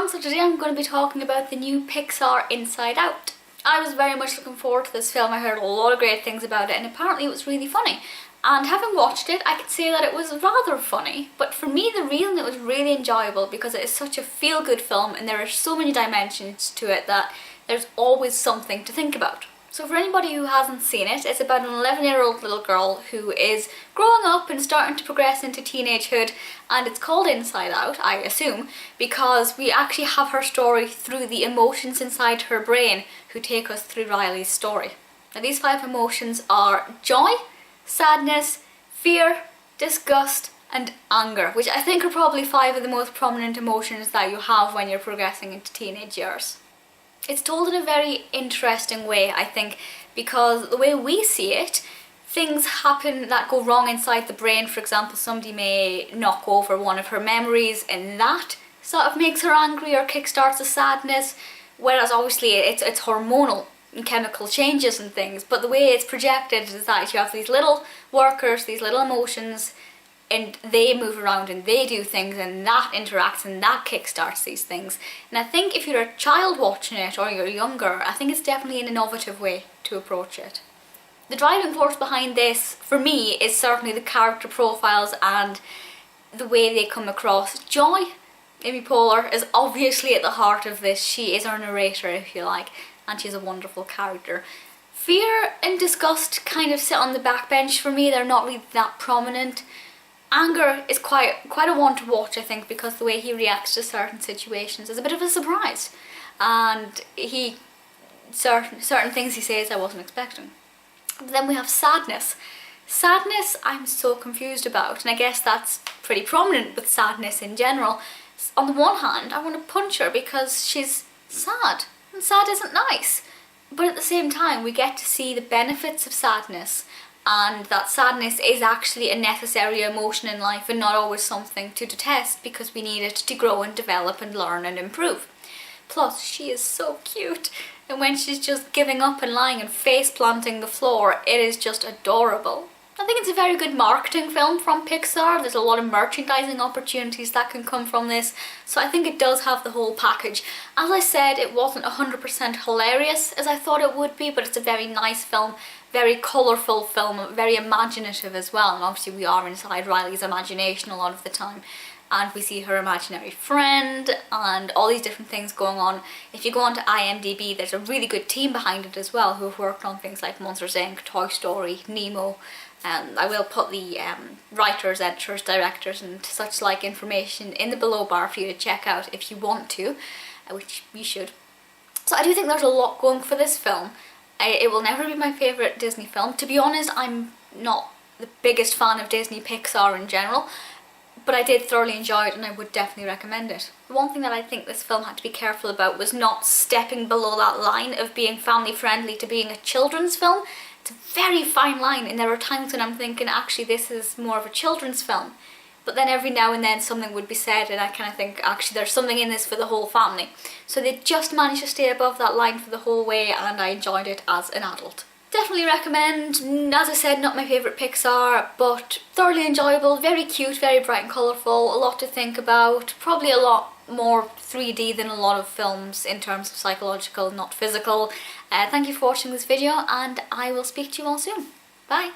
everyone, so today I'm going to be talking about the new Pixar Inside Out. I was very much looking forward to this film. I heard a lot of great things about it and apparently it was really funny. And having watched it, I could say that it was rather funny, but for me the reason it was really enjoyable because it is such a feel-good film and there are so many dimensions to it that there's always something to think about. So for anybody who hasn't seen it, it's about an 11-year-old little girl who is growing up and starting to progress into teenagehood, and it's called Inside Out, I assume, because we actually have her story through the emotions inside her brain who take us through Riley's story. Now these 5 emotions are joy, sadness, fear, disgust and anger, which I think are probably 5 of the most prominent emotions that you have when you're progressing into teenage years. It's told in a very interesting way, I think, because the way we see it, things happen that go wrong inside the brain. For example, somebody may knock over one of her memories and that sort of makes her angry or kickstarts a sadness, whereas obviously it's hormonal and chemical changes and things, but the way it's projected is that you have these little workers, these little emotions, and they move around and they do things and that interacts and that kickstarts these things. And I think if you're a child watching it or you're younger, I think it's definitely an innovative way to approach it. The driving force behind this, for me, is certainly the character profiles and the way they come across. Joy, Amy Poehler, is obviously at the heart of this. She is our narrator, if you like, and she's a wonderful character. Fear and disgust kind of sit on the backbench for me. They're not really that prominent. Anger is quite a one to watch, I think, because the way he reacts to certain situations is a bit of a surprise, and certain things he says I wasn't expecting. But then we have sadness. Sadness I'm so confused about, and I guess that's pretty prominent with sadness in general. On the one hand, I want to punch her because she's sad, and sad isn't nice. But at the same time, we get to see the benefits of sadness, and that sadness is actually a necessary emotion in life and not always something to detest because we need it to grow and develop and learn and improve. Plus, she is so cute, and when she's just giving up and lying and face planting the floor, it is just adorable. I think it's a very good marketing film from Pixar. There's a lot of merchandising opportunities that can come from this, so I think it does have the whole package. As I said, it wasn't 100% hilarious as I thought it would be, but it's a very nice film, very colourful film, very imaginative as well, and obviously we are inside Riley's imagination a lot of the time, and we see her imaginary friend and all these different things going on. If you go onto IMDb, there's a really good team behind it as well who have worked on things like Monsters Inc., Toy Story, Nemo, and I will put the writers, editors, directors and such like information in the below bar for you to check out if you want to, which you should. So I do think there's a lot going for this film. It will never be my favourite Disney film. To be honest, I'm not the biggest fan of Disney Pixar in general, but I did thoroughly enjoy it and I would definitely recommend it. The one thing that I think this film had to be careful about was not stepping below that line of being family friendly to being a children's film. It's a very fine line, and there are times when I'm thinking actually this is more of a children's film, but then every now and then something would be said and I kind of think actually there's something in this for the whole family. So they just managed to stay above that line for the whole way and I enjoyed it as an adult. Definitely recommend. As I said, not my favourite Pixar, but thoroughly enjoyable, very cute, very bright and colourful, a lot to think about, probably a lot more 3D than a lot of films in terms of psychological, not physical. Thank you for watching this video and I will speak to you all soon. Bye!